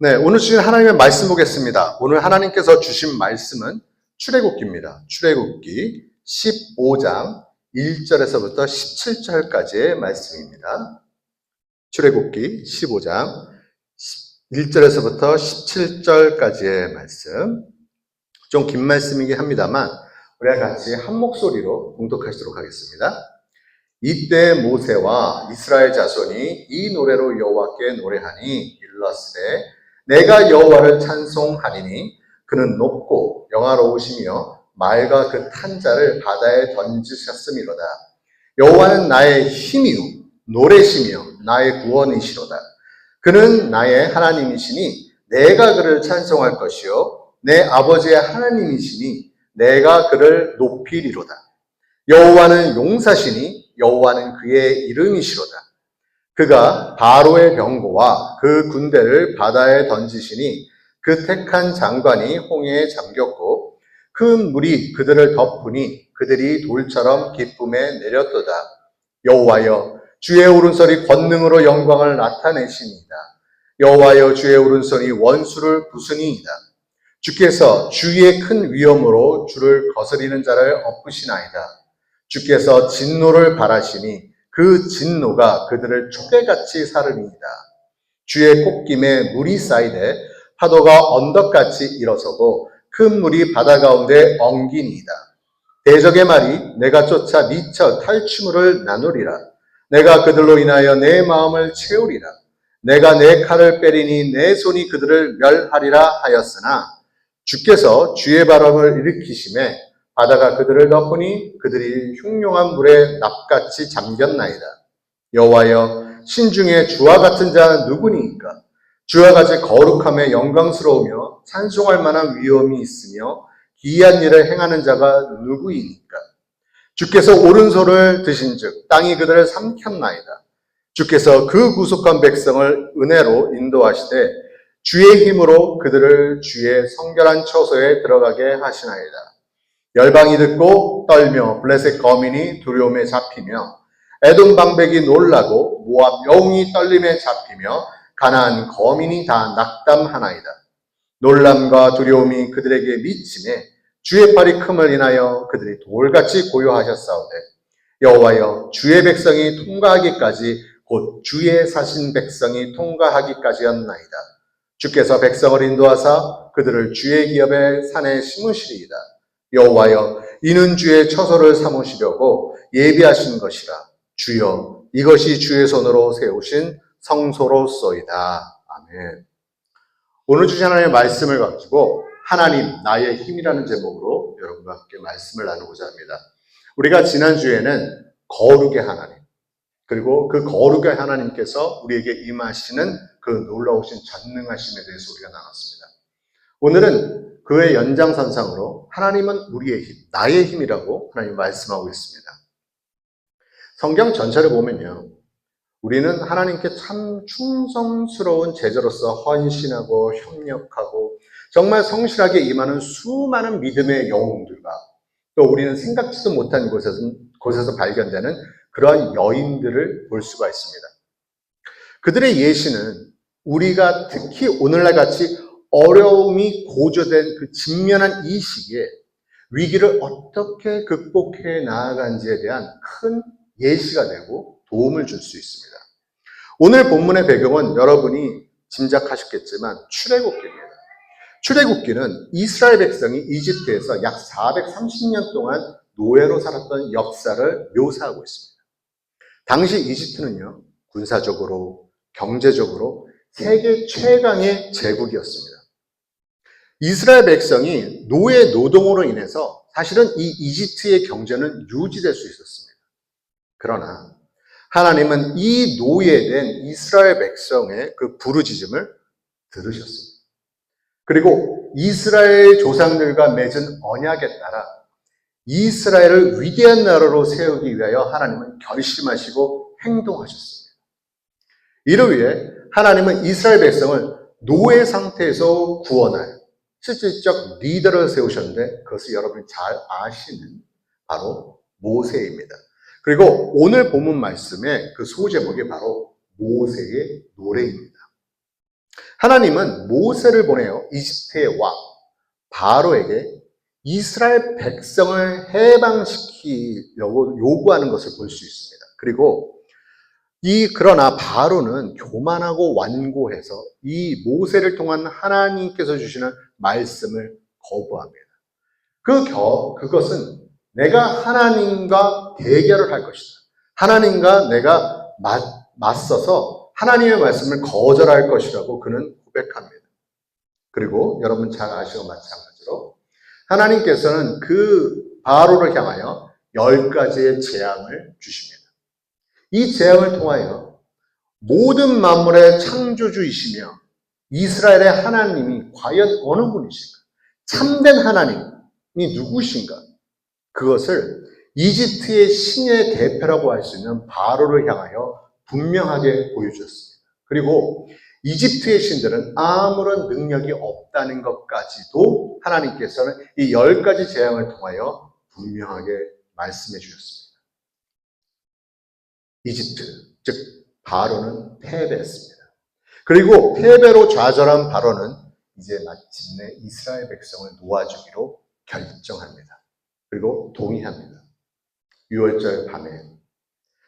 네, 오늘 주신 하나님의 말씀 보겠습니다. 오늘 하나님께서 주신 말씀은 출애굽기입니다. 출애굽기 15장 1절에서부터 17절까지의 말씀입니다. 출애굽기 15장 1절에서부터 17절까지의 말씀. 좀 긴 말씀이긴 합니다만 우리가 같이 한 목소리로 봉독하시도록 하겠습니다. 이때 모세와 이스라엘 자손이 이 노래로 여호와께 노래하니 일러스되 내가 여호와를 찬송하리니 그는 높고 영화로우시며 말과 그 탄 자를 바다에 던지셨음이로다. 여호와는 나의 힘이요 노래시며 나의 구원이시로다. 그는 나의 하나님이시니 내가 그를 찬송할 것이요 내 아버지의 하나님이시니 내가 그를 높이리로다. 여호와는 용사시니 여호와는 그의 이름이시로다. 그가 바로의 병거와 그 군대를 바다에 던지시니 그 택한 장관이 홍해에 잠겼고 큰 물이 그들을 덮으니 그들이 돌처럼 기쁨에 내렸도다. 여호와여 주의 오른손이 권능으로 영광을 나타내시니이다. 여호와여 주의 오른손이 원수를 부수니이다. 주께서 주의 큰 위엄으로 주를 거스리는 자를 엎으시나이다. 주께서 진노를 발하시니 그 진노가 그들을 초계같이 사르니이다. 주의 콧김에 물이 쌓이되 파도가 언덕같이 일어서고 큰 물이 바다 가운데 엉기니이다. 대적의 말이 내가 쫓아 미쳐 탈취물을 나누리라. 내가 그들로 인하여 내 마음을 채우리라. 내가 내 칼을 빼리니 내 손이 그들을 멸하리라 하였으나 주께서 주의 바람을 일으키심에 바다가 그들을 덮으니 그들이 흉룡한 물에 납같이 잠겼나이다. 여호와여 신중에 주와 같은 자는 누구니이까? 주와 같이 거룩함에 영광스러우며 찬송할 만한 위엄이 있으며 기이한 일을 행하는 자가 누구이니까? 주께서 오른손을 드신즉 땅이 그들을 삼켰나이다. 주께서 그 구속한 백성을 은혜로 인도하시되 주의 힘으로 그들을 주의 성결한 처소에 들어가게 하시나이다. 열방이 듣고 떨며 블레셋 거민이 두려움에 잡히며 에돔 방백이 놀라고 모압 여웅이 떨림에 잡히며 가나안 거민이 다 낙담하나이다. 놀람과 두려움이 그들에게 미치매 주의 팔이 큼을 인하여 그들이 돌같이 고요하셨사오되 여호와여 주의 백성이 통과하기까지 곧 주의 사신 백성이 통과하기까지였나이다. 주께서 백성을 인도하사 그들을 주의 기업의 산에 심으시리이다. 여호와여 이는 주의 처소를 삼으시려고 예비하신 것이라. 주여 이것이 주의 손으로 세우신 성소로소이다. 아멘. 오늘 주신 하나님의 말씀을 가지고 하나님 나의 힘이라는 제목으로 여러분과 함께 말씀을 나누고자 합니다. 우리가 지난주에는 거룩의 하나님 그리고 그 거룩의 하나님께서 우리에게 임하시는 그 놀라우신 전능하심에 대해서 우리가 나눴습니다. 오늘은 그의 연장선상으로 하나님은 우리의 힘, 나의 힘이라고 하나님 말씀하고 있습니다. 성경 전체를 보면요. 우리는 하나님께 참 충성스러운 제자로서 헌신하고 협력하고 정말 성실하게 임하는 수많은 믿음의 영웅들과 또 우리는 생각지도 못한 곳에서 발견되는 그러한 여인들을 볼 수가 있습니다. 그들의 예시는 우리가 특히 오늘날 같이 어려움이 고조된 그 직면한 이 시기에 위기를 어떻게 극복해 나아간지에 대한 큰 예시가 되고 도움을 줄 수 있습니다. 오늘 본문의 배경은 여러분이 짐작하셨겠지만 출애굽기입니다. 출애굽기는 이스라엘 백성이 이집트에서 약 430년 동안 노예로 살았던 역사를 묘사하고 있습니다. 당시 이집트는요, 군사적으로, 경제적으로 세계 최강의 제국이었습니다. 이스라엘 백성이 노예 노동으로 인해서 사실은 이 이집트의 경제는 유지될 수 있었습니다. 그러나 하나님은 이 노예된 이스라엘 백성의 그 부르짖음을 들으셨습니다. 그리고 이스라엘 조상들과 맺은 언약에 따라 이스라엘을 위대한 나라로 세우기 위하여 하나님은 결심하시고 행동하셨습니다. 이를 위해 하나님은 이스라엘 백성을 노예 상태에서 구원할 실질적 리더를 세우셨는데 그것을 여러분이 잘 아시는 바로 모세입니다. 그리고 오늘 본문 말씀의 그 소제목이 바로 모세의 노래입니다. 하나님은 모세를 보내어 이집트의 왕 바로에게 이스라엘 백성을 해방시키려고 요구하는 것을 볼 수 있습니다. 그리고 그러나 바로는 교만하고 완고해서 이 모세를 통한 하나님께서 주시는 말씀을 거부합니다. 그것은 내가 하나님과 대결을 할 것이다. 하나님과 내가 맞서서 하나님의 말씀을 거절할 것이라고 그는 고백합니다. 그리고 여러분 잘 아시고 마찬가지로 하나님께서는 그 바로를 향하여 10가지의 재앙을 주십니다. 이 재앙을 통하여 모든 만물의 창조주이시며 이스라엘의 하나님이 과연 어느 분이신가? 참된 하나님이 누구신가? 그것을 이집트의 신의 대표라고 할 수 있는 바로를 향하여 분명하게 보여주었습니다. 그리고 이집트의 신들은 아무런 능력이 없다는 것까지도 하나님께서는 이 10가지 재앙을 통하여 분명하게 말씀해 주셨습니다. 이집트, 즉 바로는 패배했습니다. 그리고 패배로 좌절한 바로는 이제 마침내 이스라엘 백성을 놓아주기로 결정합니다. 그리고 동의합니다. 6월절 밤에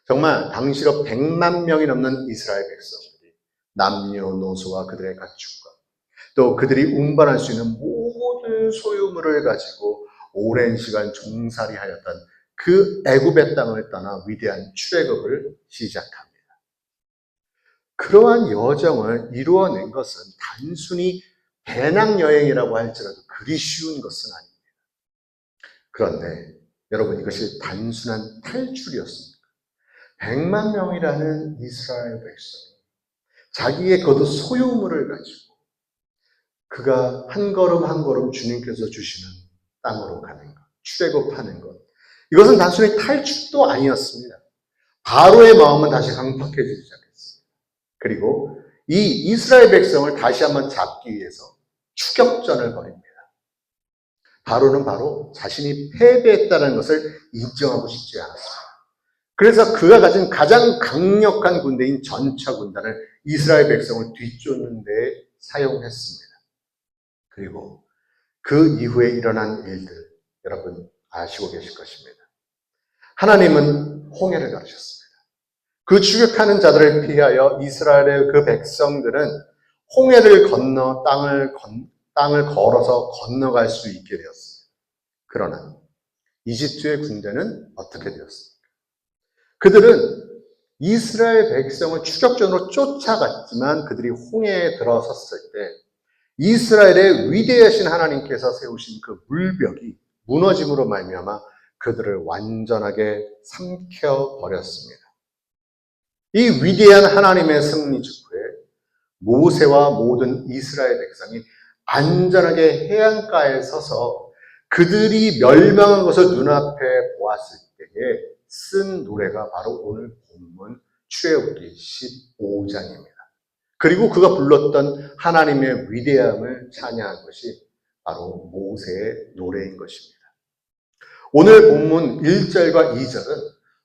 정말 당시로 100만 명이 넘는 이스라엘 백성들이 남녀노소와 그들의 가축과 또 그들이 운반할 수 있는 모든 소유물을 가지고 오랜 시간 종살이하였던 그 애굽의 땅을 떠나 위대한 출애굽을 시작합니다. 그러한 여정을 이루어낸 것은 단순히 배낭여행이라고 할지라도 그리 쉬운 것은 아닙니다. 그런데 여러분 이것이 단순한 탈출이었습니까? 100만 명이라는 이스라엘 백성이 자기의 겉옷 소유물을 가지고 그가 한 걸음 한 걸음 주님께서 주시는 땅으로 가는 것, 출애굽하는 것, 이것은 단순히 탈출도 아니었습니다. 바로의 마음은 다시 강팍해지기 시작했습니다. 그리고 이 이스라엘 백성을 다시 한번 잡기 위해서 추격전을 벌입니다. 바로는 바로 자신이 패배했다는 것을 인정하고 싶지 않았습니다. 그래서 그가 가진 가장 강력한 군대인 전차 군단을 이스라엘 백성을 뒤쫓는 데 사용했습니다. 그리고 그 이후에 일어난 일들 여러분 아시고 계실 것입니다. 하나님은 홍해를 가르셨습니다. 그 추격하는 자들을 피하여 이스라엘의 그 백성들은 홍해를 건너 땅을 걸어서 건너갈 수 있게 되었습니다. 그러나 이집트의 군대는 어떻게 되었습니까? 그들은 이스라엘 백성을 추격전으로 쫓아갔지만 그들이 홍해에 들어섰을 때 이스라엘의 위대하신 하나님께서 세우신 그 물벽이 무너짐으로 말미암아 그들을 완전하게 삼켜버렸습니다. 이 위대한 하나님의 승리 직후에 모세와 모든 이스라엘 백성이 안전하게 해안가에 서서 그들이 멸망한 것을 눈앞에 보았을 때에 쓴 노래가 바로 오늘 본문 출애굽기 15장입니다. 그리고 그가 불렀던 하나님의 위대함을 찬양한 것이 바로 모세의 노래인 것입니다. 오늘 본문 1절과 2절은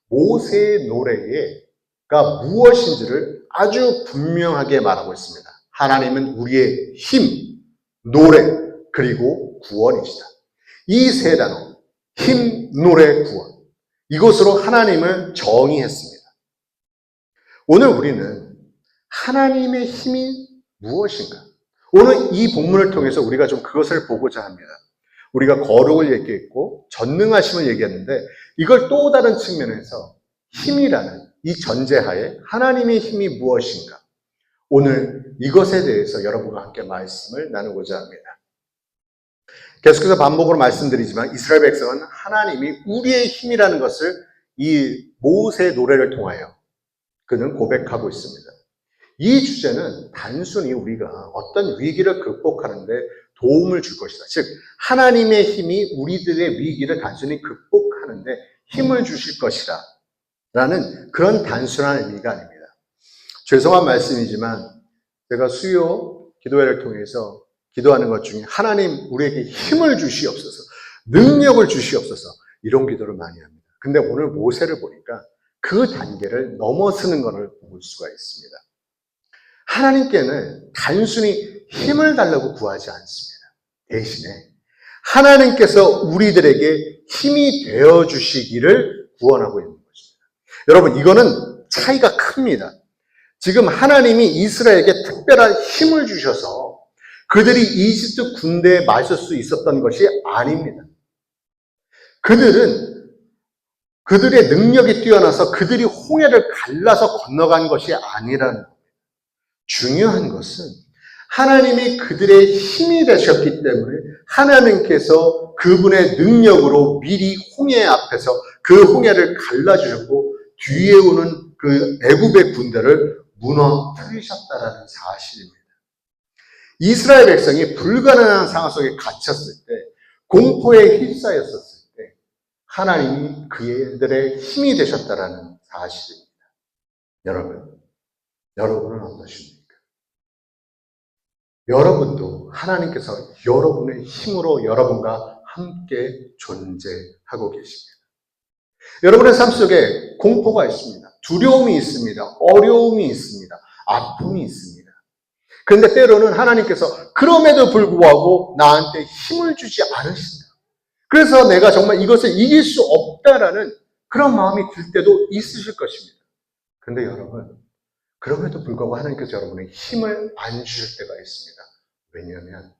모세의 노래가 무엇인지를 아주 분명하게 말하고 있습니다. 하나님은 우리의 힘, 노래, 그리고 구원이시다. 이 세 단어, 힘, 노래, 구원. 이것으로 하나님을 정의했습니다. 오늘 우리는 하나님의 힘이 무엇인가? 오늘 이 본문을 통해서 우리가 좀 그것을 보고자 합니다. 우리가 거룩을 얘기했고 전능하심을 얘기했는데 이걸 또 다른 측면에서 힘이라는 이 전제하에 하나님의 힘이 무엇인가? 오늘 이것에 대해서 여러분과 함께 말씀을 나누고자 합니다. 계속해서 반복으로 말씀드리지만 이스라엘 백성은 하나님이 우리의 힘이라는 것을 이 모세의 노래를 통하여 그는 고백하고 있습니다. 이 주제는 단순히 우리가 어떤 위기를 극복하는데 도움을 줄 것이다. 즉 하나님의 힘이 우리들의 위기를 단순히 극복하는데 힘을 주실 것이다 라는 그런 단순한 의미가 아닙니다. 죄송한 말씀이지만 제가 수요 기도회를 통해서 기도하는 것 중에 하나님 우리에게 힘을 주시옵소서, 능력을 주시옵소서 이런 기도를 많이 합니다. 근데 오늘 모세를 보니까 그 단계를 넘어서는 것을 볼 수가 있습니다. 하나님께는 단순히 힘을 달라고 구하지 않습니다. 대신에 하나님께서 우리들에게 힘이 되어 주시기를 구원하고 있는 것입니다. 여러분, 이거는 차이가 큽니다. 지금 하나님이 이스라엘에게 특별한 힘을 주셔서 그들이 이집트 군대에 맞설 수 있었던 것이 아닙니다. 그들은 그들의 능력이 뛰어나서 그들이 홍해를 갈라서 건너간 것이 아니라는 겁니다. 중요한 것은 하나님이 그들의 힘이 되셨기 때문에 하나님께서 그분의 능력으로 미리 홍해 앞에서 그 홍해를 갈라주셨고 뒤에 오는 그 애굽의 군대를 무너뜨리셨다라는 사실입니다. 이스라엘 백성이 불가능한 상황 속에 갇혔을 때, 공포에 휩싸였었을 때 하나님이 그들의 힘이 되셨다라는 사실입니다. 여러분은 어떠십니까? 여러분도 하나님께서 여러분의 힘으로 여러분과 함께 존재하고 계십니다. 여러분의 삶 속에 공포가 있습니다. 두려움이 있습니다. 어려움이 있습니다. 아픔이 있습니다. 그런데 때로는 하나님께서 그럼에도 불구하고 나한테 힘을 주지 않으신다. 그래서 내가 정말 이것을 이길 수 없다라는 그런 마음이 들 때도 있으실 것입니다. 그런데 여러분, 그럼에도 불구하고 하나님께서 여러분의 힘을 안 주실 때가 있습니다. 왜냐하면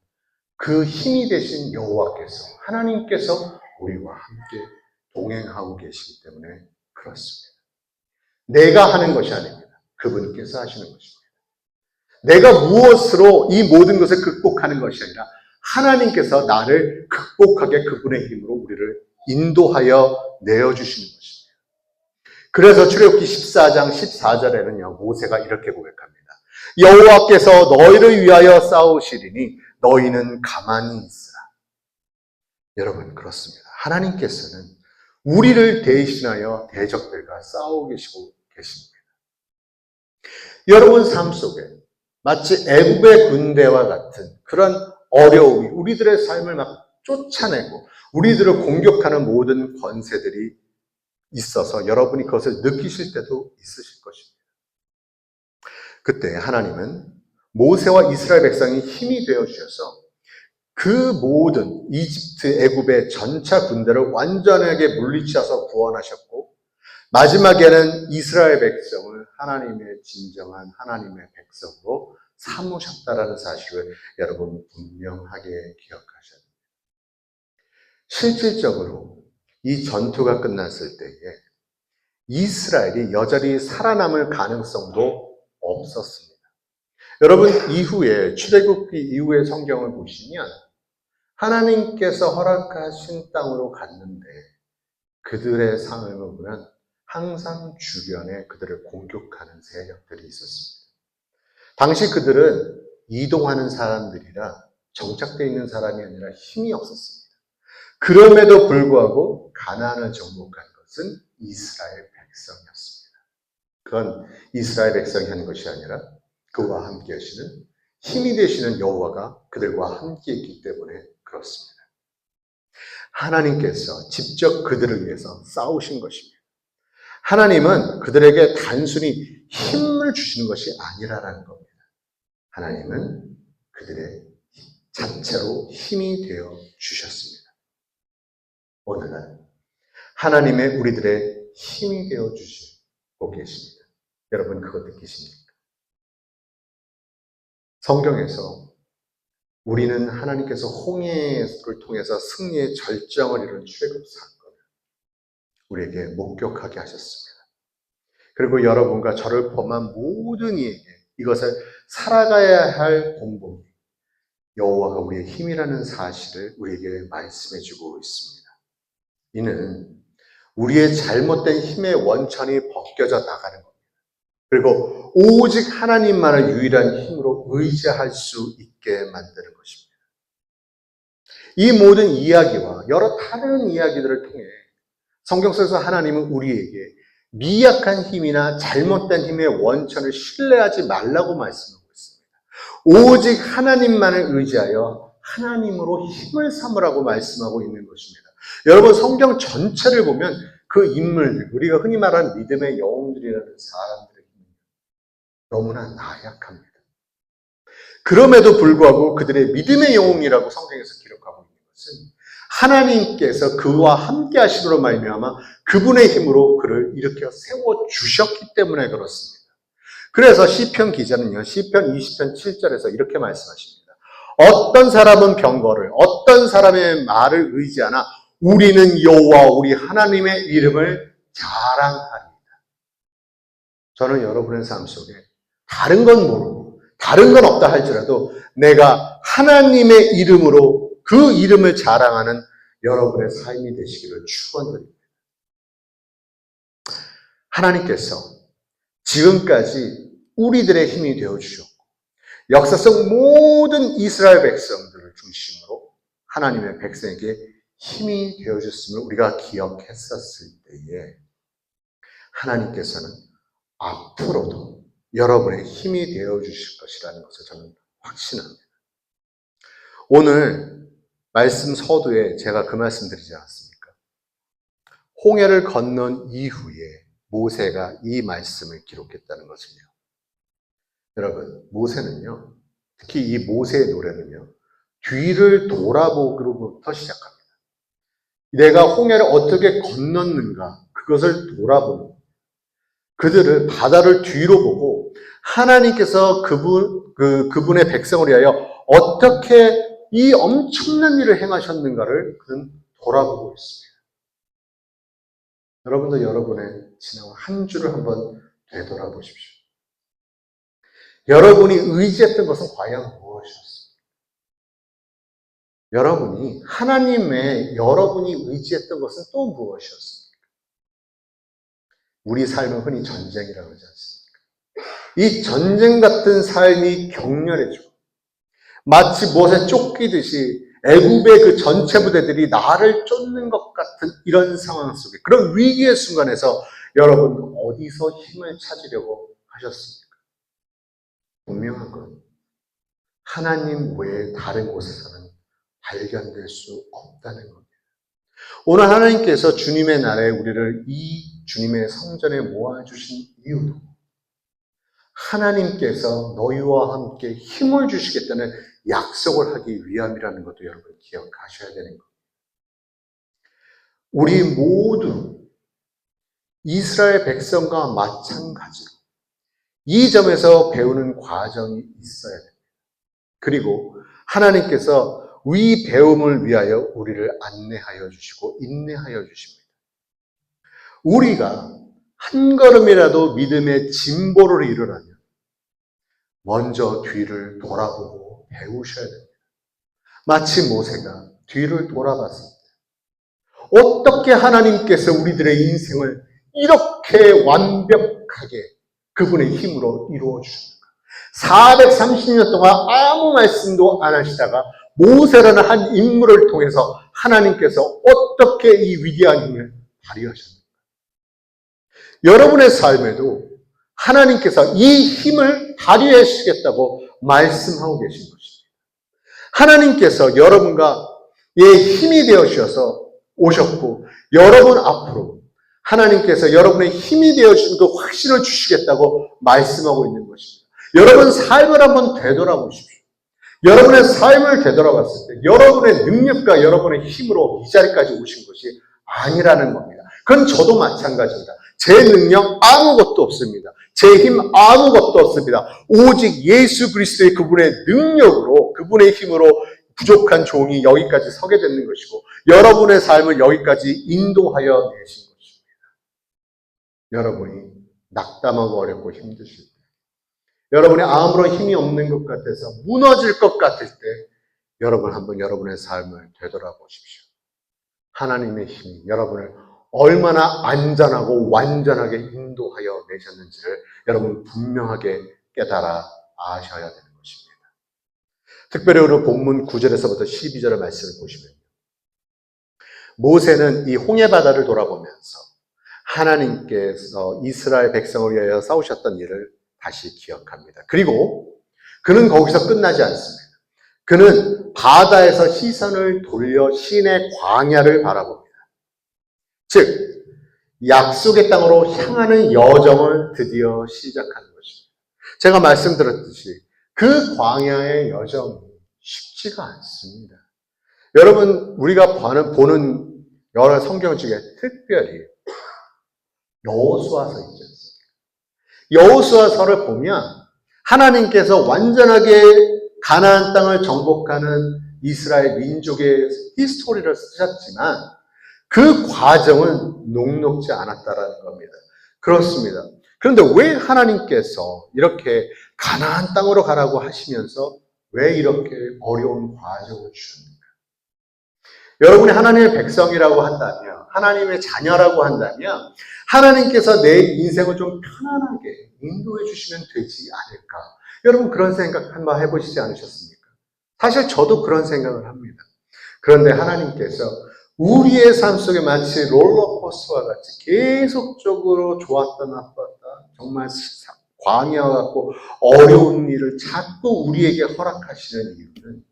그 힘이 되신 여호와께서, 하나님께서 우리와 함께 동행하고 계시기 때문에 그렇습니다. 내가 하는 것이 아닙니다. 그분께서 하시는 것입니다. 내가 무엇으로 이 모든 것을 극복하는 것이 아니라 하나님께서 나를 극복하게 그분의 힘으로 우리를 인도하여 내어주시는 것입니다. 그래서 출애굽기 14장 14절에는요, 모세가 이렇게 고백합니다. 여호와께서 너희를 위하여 싸우시리니 너희는 가만히 있으라. 여러분, 그렇습니다. 하나님께서는 우리를 대신하여 대적들과 싸우고 계시고 계십니다. 여러분 삶 속에 마치 애굽의 군대와 같은 그런 어려움이 우리들의 삶을 막 쫓아내고 우리들을 공격하는 모든 권세들이 있어서 여러분이 그것을 느끼실 때도 있으실 것입니다. 그때 하나님은 모세와 이스라엘 백성이 힘이 되어 주셔서 그 모든 이집트, 애굽의 전차 군대를 완전하게 물리쳐서 구원하셨고 마지막에는 이스라엘 백성을 하나님의 진정한 하나님의 백성으로 삼으셨다라는 사실을 여러분 분명하게 기억하셔야 됩니다. 실질적으로 이 전투가 끝났을 때에 이스라엘이 여전히 살아남을 가능성도 없었습니다. 여러분, 이후에 출애굽기 이후의 성경을 보시면 하나님께서 허락하신 땅으로 갔는데 그들의 삶을 보면 항상 주변에 그들을 공격하는 세력들이 있었습니다. 당시 그들은 이동하는 사람들이라 정착되어 있는 사람이 아니라 힘이 없었습니다. 그럼에도 불구하고 가나안을 정복한 것은 이스라엘 백성이었습니다. 그건 이스라엘 백성이 한 것이 아니라 그와 함께 하시는 힘이 되시는 여호와가 그들과 함께 있기 때문에 그렇습니다. 하나님께서 직접 그들을 위해서 싸우신 것입니다. 하나님은 그들에게 단순히 힘을 주시는 것이 아니라는 겁니다. 하나님은 그들의 자체로 힘이 되어 주셨습니다. 오늘은 하나님의 우리들의 힘이 되어 주시고 계십니다. 여러분 그거 느끼십니까? 성경에서 우리는 하나님께서 홍해를 통해서 승리의 절정을 이룬 출애굽 사건을 우리에게 목격하게 하셨습니다. 그리고 여러분과 저를 포함한 모든 이에게 이것을 살아가야 할 공복, 여호와가 우리의 힘이라는 사실을 우리에게 말씀해주고 있습니다. 이는 우리의 잘못된 힘의 원천이 벗겨져 나가는 겁니다. 그리고 오직 하나님만을 유일한 힘으로 의지할 수 있게 만드는 것입니다. 이 모든 이야기와 여러 다른 이야기들을 통해 성경 속에서 하나님은 우리에게 미약한 힘이나 잘못된 힘의 원천을 신뢰하지 말라고 말씀하고 있습니다. 오직 하나님만을 의지하여 하나님으로 힘을 삼으라고 말씀하고 있는 것입니다. 여러분 성경 전체를 보면 그 인물들, 우리가 흔히 말하는 믿음의 영웅들이라는 사람들의 힘이 너무나 나약합니다. 그럼에도 불구하고 그들의 믿음의 영웅이라고 성경에서 기록하고 있는 것은 하나님께서 그와 함께 하심으로 말미암아 그분의 힘으로 그를 일으켜 세워주셨기 때문에 그렇습니다. 그래서 시편 기자는요, 시편 20편 7절에서 이렇게 말씀하십니다. 어떤 사람은 병거를, 어떤 사람의 말을 의지하나 우리는 여호와 우리 하나님의 이름을 자랑하리이다. 저는 여러분의 삶 속에 다른 건 모르고 다른 건 없다 할지라도 내가 하나님의 이름으로 그 이름을 자랑하는 여러분의 삶이 되시기를 축원드립니다. 하나님께서 지금까지 우리들의 힘이 되어주셨고 역사성 모든 이스라엘 백성들을 중심으로 하나님의 백성에게 힘이 되어줬음을 우리가 기억했었을 때에 하나님께서는 앞으로도 여러분의 힘이 되어주실 것이라는 것을 저는 확신합니다. 오늘 말씀 서두에 제가 그 말씀 드리지 않았습니까? 홍해를 건넌 이후에 모세가 이 말씀을 기록했다는 것을요. 여러분, 모세는요, 특히 이 모세의 노래는요, 뒤를 돌아보기로부터 시작합니다. 내가 홍해를 어떻게 건넜는가, 그것을 돌아보는, 그들을 바다를 뒤로 보고 하나님께서 그분의 백성을 위하여 어떻게 이 엄청난 일을 행하셨는가를 그는 돌아보고 있습니다. 여러분도 여러분의 지나온 한 주를 한번 되돌아보십시오. 여러분이 의지했던 것은 과연 무엇이었습니까? 여러분이 의지했던 것은 또 무엇이었습니까? 우리 삶은 흔히 전쟁이라고 하지 않습니까? 이 전쟁 같은 삶이 격렬해지고 마치 무엇에 쫓기듯이 애굽의 그 전체 부대들이 나를 쫓는 것 같은 이런 상황 속에 그런 위기의 순간에서 여러분 어디서 힘을 찾으려고 하셨습니까? 분명한 건 하나님 외에 다른 곳에서는 발견될 수 없다는 겁니다. 오늘 하나님께서 주님의 나라에 우리를 이 주님의 성전에 모아주신 이유도 하나님께서 너희와 함께 힘을 주시겠다는 약속을 하기 위함이라는 것도 여러분 기억하셔야 되는 겁니다. 우리 모두 이스라엘 백성과 마찬가지로 이 점에서 배우는 과정이 있어야 됩니다. 그리고 하나님께서 이 배움을 위하여 우리를 안내하여 주시고 인내하여 주십니다. 우리가 한 걸음이라도 믿음의 진보를 이루려면 먼저 뒤를 돌아보고 배우셔야 됩니다. 마치 모세가 뒤를 돌아봤을 때 어떻게 하나님께서 우리들의 인생을 이렇게 완벽하게 그분의 힘으로 이루어 주셨는가? 430년 동안 아무 말씀도 안 하시다가 모세라는 한 인물을 통해서 하나님께서 어떻게 이 위대한 힘을 발휘하셨는가? 여러분의 삶에도 하나님께서 이 힘을 발휘해 주시겠다고 말씀하고 계신 것입니다. 하나님께서 여러분과 힘이 되어 주셔서 오셨고 여러분 앞으로 하나님께서 여러분의 힘이 되어주는 그 확신을 주시겠다고 말씀하고 있는 것입니다. 여러분 삶을 한번 되돌아보십시오. 여러분의 삶을 되돌아봤을 때 여러분의 능력과 여러분의 힘으로 이 자리까지 오신 것이 아니라는 겁니다. 그건 저도 마찬가지입니다. 제 능력 아무것도 없습니다. 제 힘 아무것도 없습니다. 오직 예수 그리스도의 그분의 능력으로 그분의 힘으로 부족한 종이 여기까지 서게 되는 것이고 여러분의 삶을 여기까지 인도하여 내신 것입니다. 여러분이 낙담하고 어렵고 힘드실 때 여러분이 아무런 힘이 없는 것 같아서 무너질 것 같을 때 여러분 한번 여러분의 삶을 되돌아보십시오. 하나님의 힘이 여러분을 얼마나 안전하고 완전하게 인도하여 내셨는지를 여러분 분명하게 깨달아 아셔야 되는 것입니다. 특별히 오늘 본문 9절에서부터 12절의 말씀을 보시면 모세는 이 홍해바다를 돌아보면서 하나님께서 이스라엘 백성을 위하여 싸우셨던 일을 다시 기억합니다. 그리고 그는 거기서 끝나지 않습니다. 그는 바다에서 시선을 돌려 신의 광야를 바라봅니다. 즉 약속의 땅으로 향하는 여정을 드디어 시작하는 것입니다. 제가 말씀드렸듯이 그 광야의 여정이 쉽지가 않습니다. 여러분, 우리가 보는 여러 성경 중에 특별히 여호수아서 있지 않습니까? 여호수아서를 보면 하나님께서 완전하게 가나안 땅을 정복하는 이스라엘 민족의 히스토리를 쓰셨지만 그 과정은 녹록지 않았다라는 겁니다. 그렇습니다. 그런데 왜 하나님께서 이렇게 가나안 땅으로 가라고 하시면서 왜 이렇게 어려운 과정을 주십니까? 여러분이 하나님의 백성이라고 한다면, 하나님의 자녀라고 한다면 하나님께서 내 인생을 좀 편안하게 인도해 주시면 되지 않을까? 여러분 그런 생각 한번 해보시지 않으셨습니까? 사실 저도 그런 생각을 합니다. 그런데 하나님께서 우리의 삶 속에 마치 롤러코스터와 같이 계속적으로 좋았다 나빴다 정말 광야와 같고 어려운 일을 자꾸 우리에게 허락하시는 이유는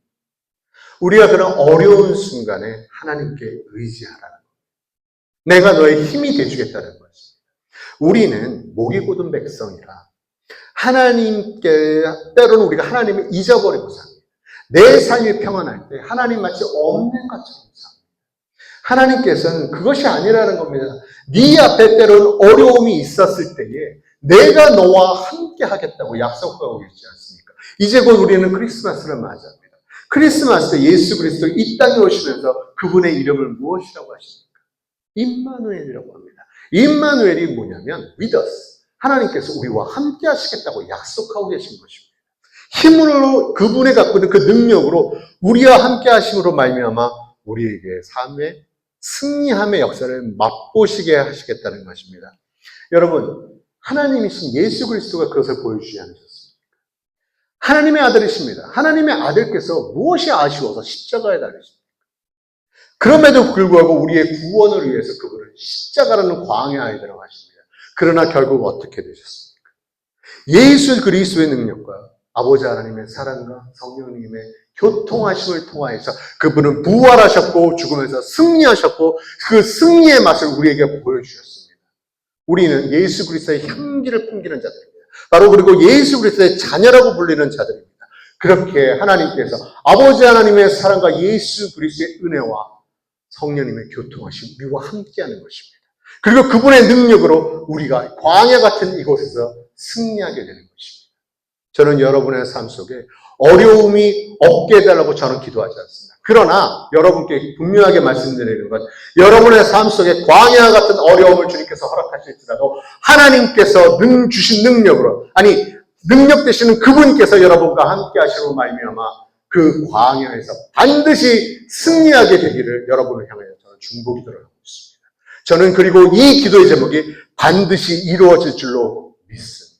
우리가 그런 어려운 순간에 하나님께 의지하라는 거예요. 내가 너의 힘이 되주겠다는 것입니다. 우리는 목이 곧은 백성이라 하나님께 때로는 우리가 하나님을 잊어버리고 삽니다. 내 삶이 평안할 때 하나님 마치 없는 것처럼 삽니다. 하나님께서는 그것이 아니라는 겁니다. 네 앞에 때로는 어려움이 있었을 때에 내가 너와 함께 하겠다고 약속하고 있지 않습니까? 이제 곧 우리는 크리스마스를 맞이합니다. 크리스마스 때 예수 그리스도 이 땅에 오시면서 그분의 이름을 무엇이라고 하십니까? 임마누엘이라고 합니다. 임마누엘이 뭐냐면 with us. 하나님께서 우리와 함께 하시겠다고 약속하고 계신 것입니다. 힘으로 그분의 갖고 있는 그 능력으로 우리와 함께 하심으로 말미암아 우리에게 삶의 승리함의 역사를 맛보시게 하시겠다는 것입니다. 여러분, 하나님이신 예수 그리스도가 그것을 보여주지 않으셨습니까? 하나님의 아들이십니다. 하나님의 아들께서 무엇이 아쉬워서 십자가에 달리십니까? 그럼에도 불구하고 우리의 구원을 위해서 그분을 십자가라는 광야에 들어가십니다. 그러나 결국 어떻게 되셨습니까? 예수 그리스도의 능력과 아버지 하나님의 사랑과 성령님의 교통하심을 통하여서 그분은 부활하셨고 죽음에서 승리하셨고 그 승리의 맛을 우리에게 보여주셨습니다. 우리는 예수 그리스도의 향기를 풍기는 자들입니다. 바로 그리고 예수 그리스도의 자녀라고 불리는 자들입니다. 그렇게 하나님께서 아버지 하나님의 사랑과 예수 그리스도의 은혜와 성령님의 교통하심 우리와 함께하는 것입니다. 그리고 그분의 능력으로 우리가 광야 같은 이곳에서 승리하게 되는 것입니다. 저는 여러분의 삶 속에 어려움이 없게 해달라고 저는 기도하지 않습니다. 그러나 여러분께 분명하게 말씀드리는 것, 여러분의 삶 속에 광야 같은 어려움을 주님께서 허락하실지라도 하나님께서 주신 능력으로, 아니 능력 되시는 그분께서 여러분과 함께 하시고 말미암아 그 광야에서 반드시 승리하게 되기를 여러분을 향하여 저는 중보기도를 하고 있습니다. 저는 그리고 이 기도의 제목이 반드시 이루어질 줄로 믿습니다.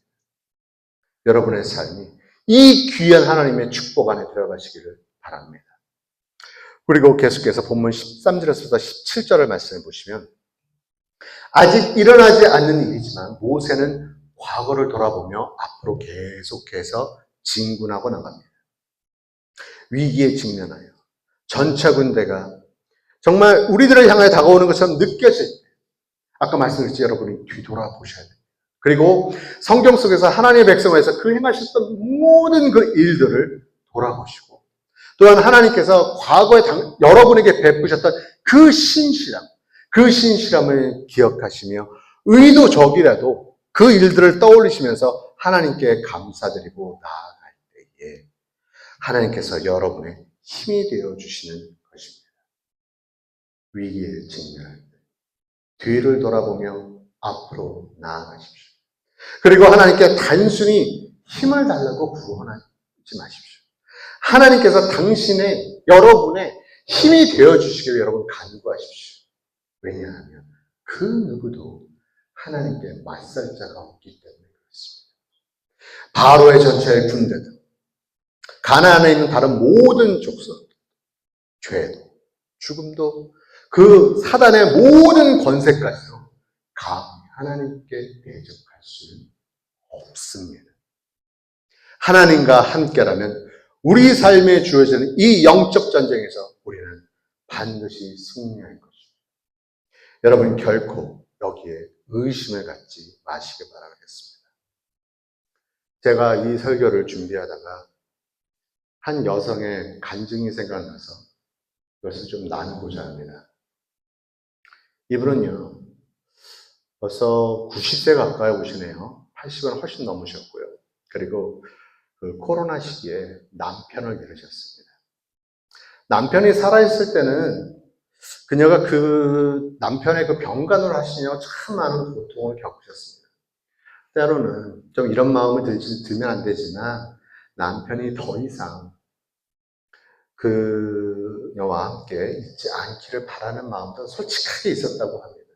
여러분의 삶이 이 귀한 하나님의 축복 안에 들어가시기를 바랍니다. 그리고 계속해서 본문 13절에서 17절을 말씀해 보시면 아직 일어나지 않는 일이지만 모세는 과거를 돌아보며 앞으로 계속해서 진군하고 나갑니다. 위기에 직면하여 전차 군대가 정말 우리들을 향해 다가오는 것처럼 느껴질 때 아까 말씀드렸지 여러분이 뒤돌아보셔야 돼요. 그리고 성경 속에서 하나님의 백성에서 그 행하셨던 모든 그 일들을 돌아보시고 또한 하나님께서 과거에 여러분에게 베푸셨던 그 신실함을 기억하시며 의도적이라도 그 일들을 떠올리시면서 하나님께 감사드리고 나아갈 때에 하나님께서 여러분의 힘이 되어주시는 것입니다. 위기에 직면할 때 뒤를 돌아보며 앞으로 나아가십시오. 그리고 하나님께 단순히 힘을 달라고 구원하지 마십시오. 하나님께서 여러분의 힘이 되어주시길 여러분 간구하십시오. 왜냐하면 그 누구도 하나님께 맞설 자가 없기 때문에 그렇습니다. 바로의 전체 군대도 가나안에 있는 다른 모든 족속, 죄도, 죽음도 그 사단의 모든 권세까지도 감히 하나님께 대적할 수는 없습니다. 하나님과 함께라면 우리 삶에 주어지는 이 영적 전쟁에서 우리는 반드시 승리할 것입니다. 여러분 결코 여기에 의심을 갖지 마시기 바라겠습니다. 제가 이 설교를 준비하다가 한 여성의 간증이 생각나서 이것을 좀 나누고자 합니다. 이분은요, 벌써 90세 가까이 오시네요. 80은 훨씬 넘으셨고요. 그리고 그 코로나 시기에 남편을 잃으셨습니다. 남편이 살아있을 때는 그녀가 그 남편의 그 병간호를 하시며 참 많은 고통을 겪으셨습니다. 때로는 좀 이런 마음을 들면 안 되지만 남편이 더 이상 그녀와 함께 있지 않기를 바라는 마음도 솔직하게 있었다고 합니다.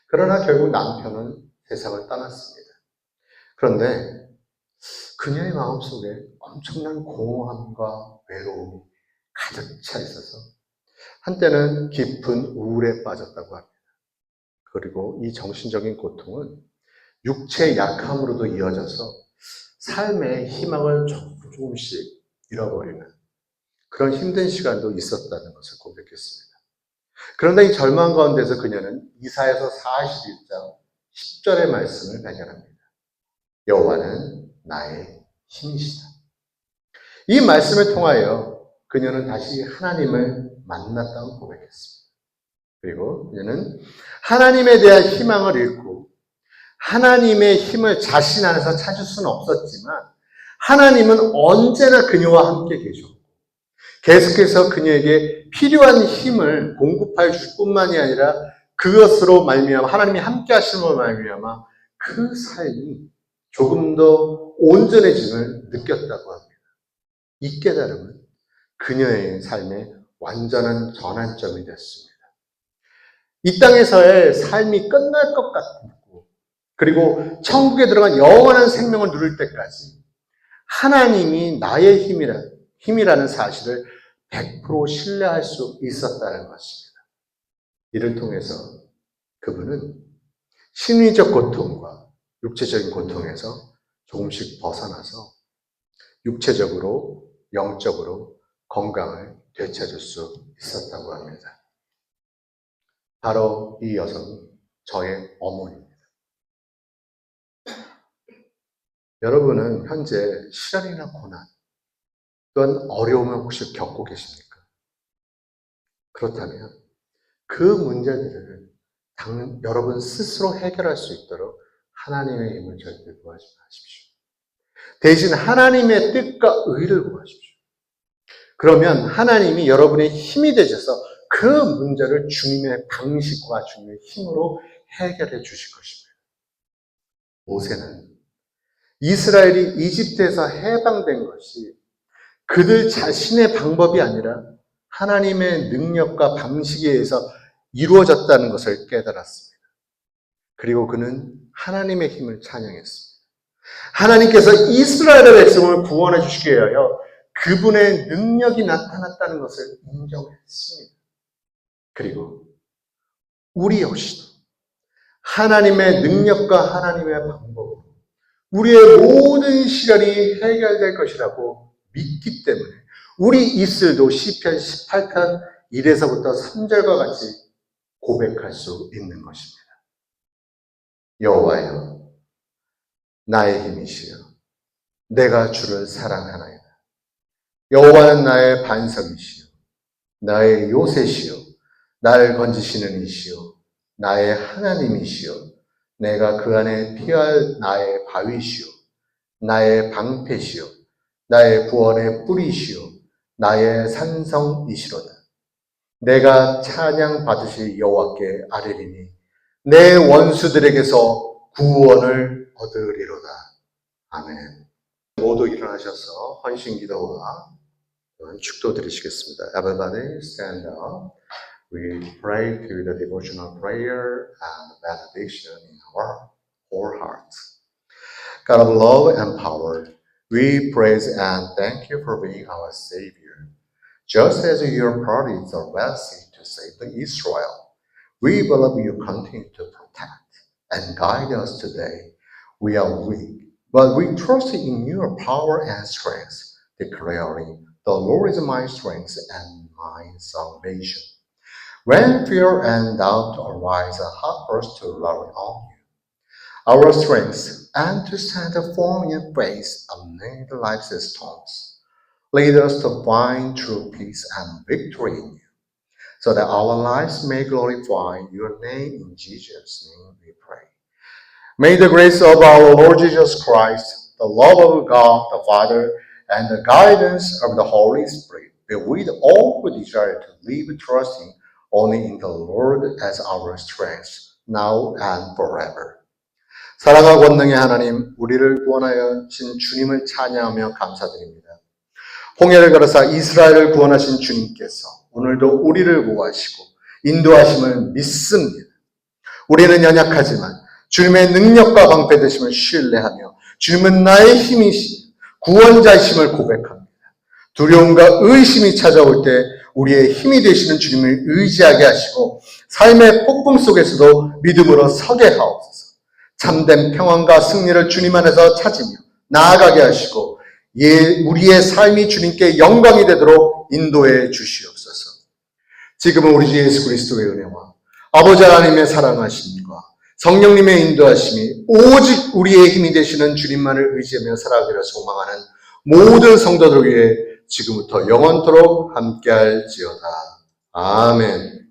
그러나 결국 남편은 세상을 떠났습니다. 그런데 그녀의 마음속에 엄청난 공허함과 외로움이 가득 차 있어서 한때는 깊은 우울에 빠졌다고 합니다. 그리고 이 정신적인 고통은 육체의 약함으로도 이어져서 삶의 희망을 조금씩 잃어버리는 그런 힘든 시간도 있었다는 것을 고백했습니다. 그런데 이 절망 가운데서 그녀는 이사야서 41장 10절의 말씀을 발견합니다. 여호와는 나의 힘이시다. 이 말씀을 통하여 그녀는 다시 하나님을 만났다고 고백했습니다. 그리고 그녀는 하나님에 대한 희망을 잃고 하나님의 힘을 자신 안에서 찾을 수는 없었지만 하나님은 언제나 그녀와 함께 계셨고 계속해서 그녀에게 필요한 힘을 공급하여 줄 뿐만이 아니라 그것으로 말미암아 하나님이 함께 하심으로 말미암아 그 삶이 조금 더 온전해짐을 느꼈다고 합니다. 이 깨달음은 그녀의 삶의 완전한 전환점이 됐습니다. 이 땅에서의 삶이 끝날 것 같고 그리고 천국에 들어간 영원한 생명을 누릴 때까지 하나님이 나의 힘이라는 사실을 100% 신뢰할 수 있었다는 것입니다. 이를 통해서 그분은 심리적 고통과 육체적인 고통에서 조금씩 벗어나서 육체적으로, 영적으로 건강을 되찾을 수 있었다고 합니다. 바로 이 여성은 저의 어머니입니다. 여러분은 현재 시련이나 고난 또는 어려움을 혹시 겪고 계십니까? 그렇다면 그 문제들을 여러분 스스로 해결할 수 있도록 하나님의 힘을 절대 구하지 마십시오. 대신 하나님의 뜻과 의를 구하십시오. 그러면 하나님이 여러분의 힘이 되셔서 그 문제를 주님의 방식과 주님의 힘으로 해결해 주실 것입니다. 모세는 이스라엘이 이집트에서 해방된 것이 그들 자신의 방법이 아니라 하나님의 능력과 방식에 의해서 이루어졌다는 것을 깨달았습니다. 그리고 그는 하나님의 힘을 찬양했습니다. 하나님께서 이스라엘의 백성을 구원해 주시기 위하여 그분의 능력이 나타났다는 것을 인정했습니다. 그리고 우리 역시도 하나님의 능력과 하나님의 방법으로 우리의 모든 시련이 해결될 것이라고 믿기 때문에 우리 이슬도 시편 18편 1에서부터 3절과 같이 고백할 수 있는 것입니다. 여호와여, 나의 힘이시여, 내가 주를 사랑하나이다. 여호와는 나의 반석이시여, 나의 요새시여, 나를 건지시는 이시여, 나의 하나님이시여, 내가 그 안에 피할 나의 바위시여, 나의 방패시여, 나의 구원의 뿌리시여, 나의 산성이시로다. 내가 찬양 받으실 여호와께 아뢰리니 내 원수들에게서 구원을 얻으리로다. 아멘. 모두 일어나셔서 헌신기도와 축도 드리시겠습니다. Everybody stand up. We pray to the devotional prayer and benediction in our whole hearts. God of love and power, we praise and thank you for being our Savior. Just as your prophets are well sent to save the Israel, we believe you continue to protect and guide us today. We are weak, but we trust in your power and strength, declaring, the Lord is my strength and my salvation. When fear and doubt arise, help us to rely on you, our strength, and to stand firm in faith amid life's storms. Lead us to find true peace and victory in you, so that our lives may glorify your name. In Jesus' name we pray. May the grace of our Lord Jesus Christ, the love of God the Father, and the guidance of the Holy Spirit be with all who desire to live trusting only in the Lord as our strength, now and forever. 사랑과 권능의 하나님, 우리를 구원하여 신 주님을 찬양하며 감사드립니다. 홍해를 걸어서 이스라엘을 구원하신 주님께서 오늘도 우리를 구하시고 인도하심을 믿습니다. 우리는 연약하지만 주님의 능력과 방패되심을 신뢰하며 주님은 나의 힘이시니 구원자이심을 고백합니다. 두려움과 의심이 찾아올 때 우리의 힘이 되시는 주님을 의지하게 하시고 삶의 폭풍 속에서도 믿음으로 서게 하옵소서. 참된 평안과 승리를 주님 안에서 찾으며 나아가게 하시고 우리의 삶이 주님께 영광이 되도록 인도해 주시옵소서. 지금은 우리 주 예수 그리스도의 은혜와 아버지 하나님의 사랑하심과 성령님의 인도하심이 오직 우리의 힘이 되시는 주님만을 의지하며 살아가기를 소망하는 모든 성도들 위해 지금부터 영원토록 함께할지어다. 아멘.